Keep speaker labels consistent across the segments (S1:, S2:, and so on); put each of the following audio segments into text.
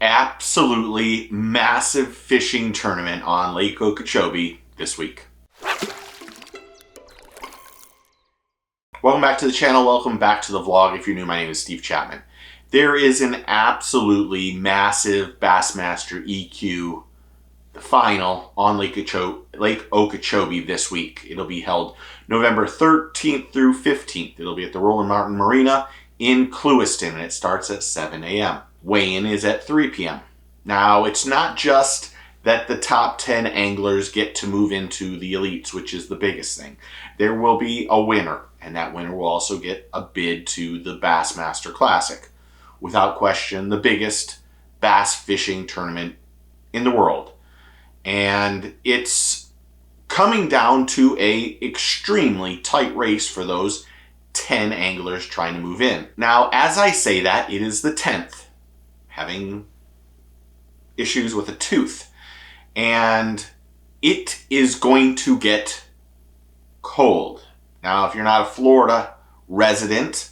S1: Absolutely massive fishing tournament on Lake Okeechobee this week. Welcome back to the channel. Welcome back to the vlog. If you're new, my name is Steve Chapman. There is an absolutely massive Bassmaster EQ, the final, on Lake Okeechobee this week. It'll be held November 13th through 15th. It'll be at the Roland Martin Marina in Clewiston, and it starts at 7 a.m. Weigh-in is at 3 p.m. Now, it's not just that the top 10 anglers get to move into the elites, which is the biggest thing. There will be a winner, and that winner will also get a bid to the Bassmaster Classic. Without question, the biggest bass fishing tournament in the world. And it's coming down to a extremely tight race for those 10 anglers trying to move in. Now, as I say that, it is the 10th, having issues with a tooth. And it is going to get cold. Now, if you're not a Florida resident,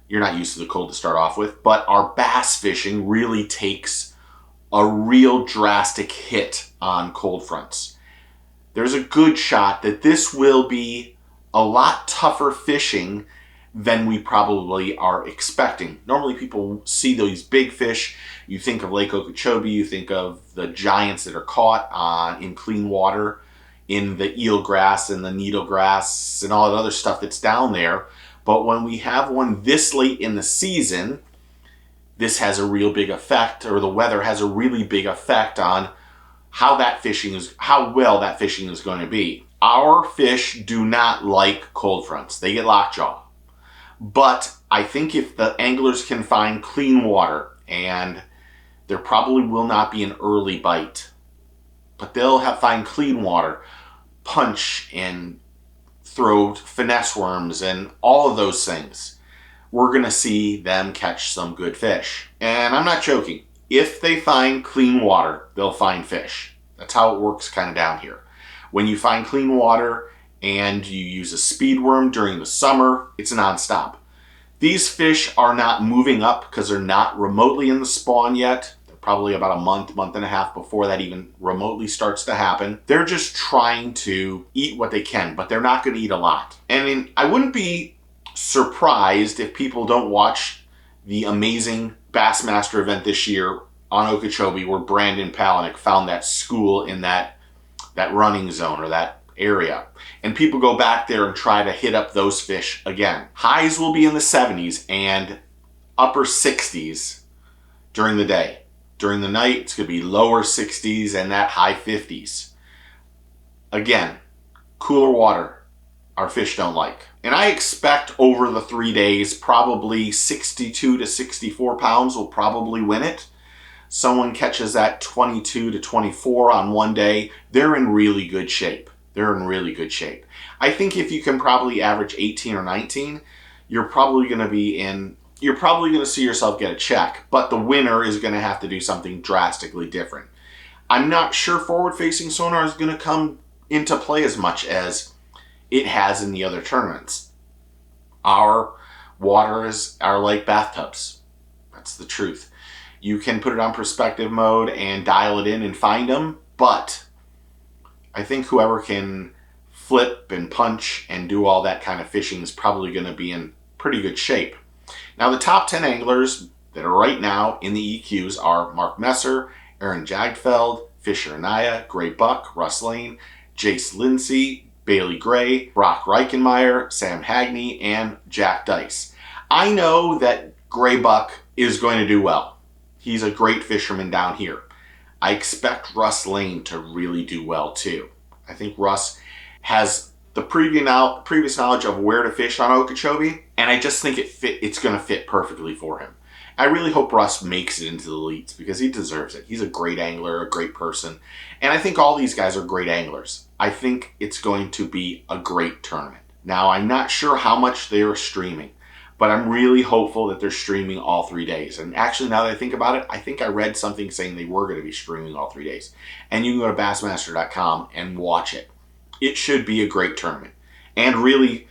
S1: you're not used to the cold to start off with, but our bass fishing really takes a real drastic hit on cold fronts. There's a good shot that this will be a lot tougher fishing than we probably are expecting. Normally people see these big fish, you think of Lake Okeechobee, you think of the giants that are caught in clean water, in the eelgrass and the needlegrass and all that other stuff that's down there. But when we have one this late in the season, this has a real big effect, or the weather has a really big effect on how well that fishing is going to be. Our fish do not like cold fronts. They get lockjaw. But I think if the anglers can find clean water, and there probably will not be an early bite, but they'll find clean water, punch and throw finesse worms and all of those things, we're going to see them catch some good fish. And I'm not joking. If they find clean water, they'll find fish. That's how it works kind of down here. When you find clean water and you use a speed worm during the summer, it's nonstop. These fish are not moving up because they're not remotely in the spawn yet. They're probably about a month and a half before that even remotely starts to happen. They're just trying to eat what they can, but they're not going to eat a lot. And I wouldn't be surprised if people don't watch the amazing Bassmaster event this year on Okeechobee, where Brandon Palaniuk found that school in that running zone or that area. And people go back there and try to hit up those fish again. Highs will be in the 70s and upper 60s during the day. During the night, it's going to be lower 60s and that high 50s. Again, cooler water our fish don't like. And I expect over the 3 days, probably 62 to 64 pounds will probably win it. Someone catches that 22 to 24 on one day, they're in really good shape. They're in really good shape. I think if you can probably average 18 or 19, you're probably going to see yourself get a check, but the winner is going to have to do something drastically different. I'm not sure forward-facing sonar is going to come into play as much as it has in the other tournaments. Our waters are like bathtubs. That's the truth. You can put it on perspective mode and dial it in and find them, but I think whoever can flip and punch and do all that kind of fishing is probably going to be in pretty good shape. Now, the top 10 anglers that are right now in the EQs are Mark Messer, Aaron Jagdfeld, Fisher Anaya, Gray Buck, Russ Lane, Jace Lindsay, Bailey Gray, Brock Reichenmeyer, Sam Hagney, and Jack Dice. I know that Gray Buck is going to do well. He's a great fisherman down here. I expect Russ Lane to really do well too. I think Russ has the previous knowledge of where to fish on Okeechobee, and I just think it's going to fit perfectly for him. I really hope Russ makes it into the elites because he deserves it. He's a great angler, a great person, and I think all these guys are great anglers. I think it's going to be a great tournament. Now, I'm not sure how much they're streaming, but I'm really hopeful that they're streaming all 3 days. And actually, now that I think about it, I think I read something saying they were going to be streaming all 3 days. And you can go to Bassmaster.com and watch it. It should be a great tournament. And really,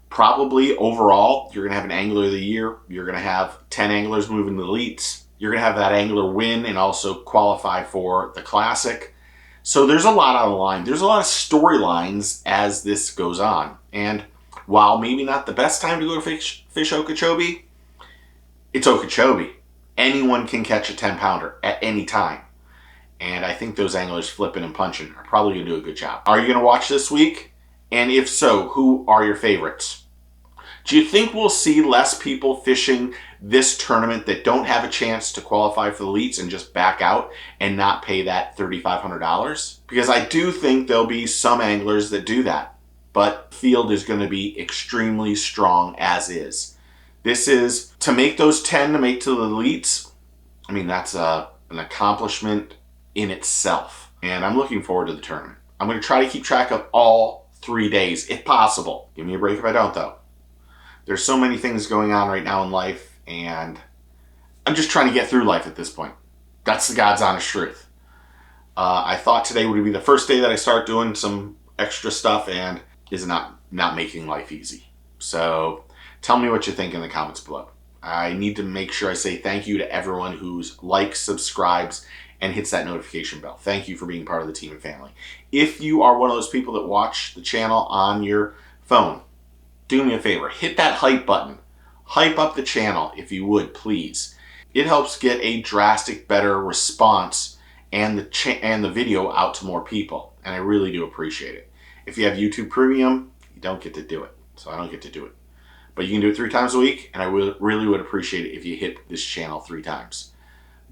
S1: probably overall, you're going to have an Angler of the Year. You're going to have 10 anglers moving to the elites. You're going to have that angler win and also qualify for the Classic. So there's a lot on the line. There's a lot of storylines as this goes on. And while maybe not the best time to go to fish Okeechobee, it's Okeechobee. Anyone can catch a 10-pounder at any time. And I think those anglers flipping and punching are probably going to do a good job. Are you going to watch this week? And if so, who are your favorites? Do you think we'll see less people fishing this tournament that don't have a chance to qualify for the elites and just back out and not pay that $3,500? Because I do think there'll be some anglers that do that. But the field is going to be extremely strong as is. This is, to make those 10 to make to the elites, I mean, that's an accomplishment in itself. And I'm looking forward to the tournament. I'm going to try to keep track of all 3 days, if possible. Give me a break if I don't, though. There's so many things going on right now in life, and I'm just trying to get through life at this point. That's the God's honest truth. I thought today would be the first day that I start doing some extra stuff, and is not making life easy. So tell me what you think in the comments below. I need to make sure I say thank you to everyone who's likes, subscribes, and hits that notification bell. Thank you for being part of the team and family. If you are one of those people that watch the channel on your phone, do me a favor, hit that hype button. Hype up the channel if you would, please. It helps get a drastic better response and the video out to more people, and I really do appreciate it. If you have YouTube Premium, you don't get to do it, so I don't get to do it. But you can do it 3 times a week, and I really would appreciate it if you hit this channel 3 times.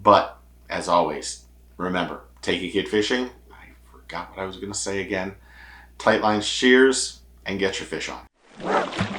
S1: But, as always, remember, take a kid fishing. I forgot what I was going to say again. Tight line shears, and get your fish on.